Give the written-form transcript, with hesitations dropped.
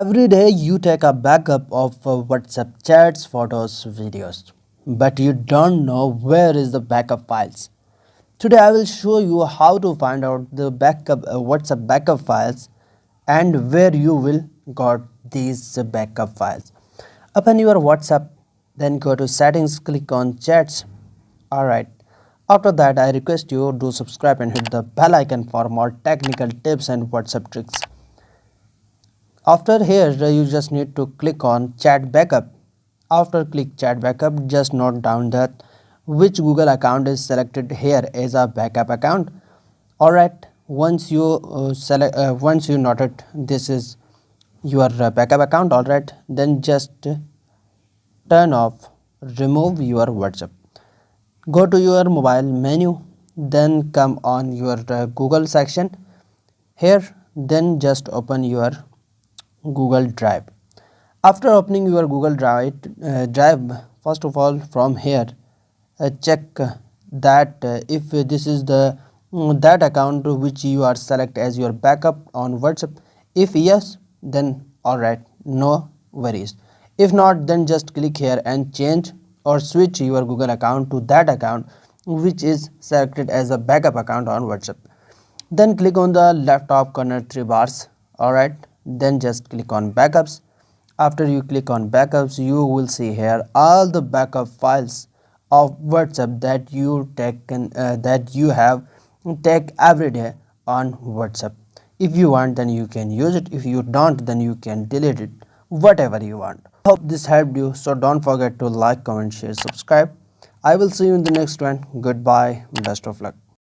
Every day you take a backup of WhatsApp chats, photos, videos, but you don't know where is the backup files. Today I will show you how to find out the backup WhatsApp backup files and where you will got these backup files. Open your WhatsApp, then go to settings, click on chats. Alright. After that I request you do subscribe and hit the bell icon for more technical tips and WhatsApp tricks. After here you just need to click on chat backup. After click chat backup, just note down that which Google account is selected here as a backup account. Alright, once you once you noted this is your backup account, alright, then just turn off, remove your WhatsApp. Go to your mobile menu, then come on your Google section. Here, then just open your Google Drive. After opening your Google Drive, first of all from here check that if this is the that account which you are select as your backup on WhatsApp. If yes, then alright, no worries. If not, then just click here and change or switch your Google account to that account which is selected as a backup account on WhatsApp. Then click on the left top corner three bars. Alright, then just click on backups. After you click on backups, you will see here all the backup files of WhatsApp that you have take every day on WhatsApp. If you want, then you can use it. If you don't, then you can delete it, whatever you want. Hope this helped you. So don't forget to like, comment, share, subscribe. I will see you in the next one. Goodbye. Best of luck.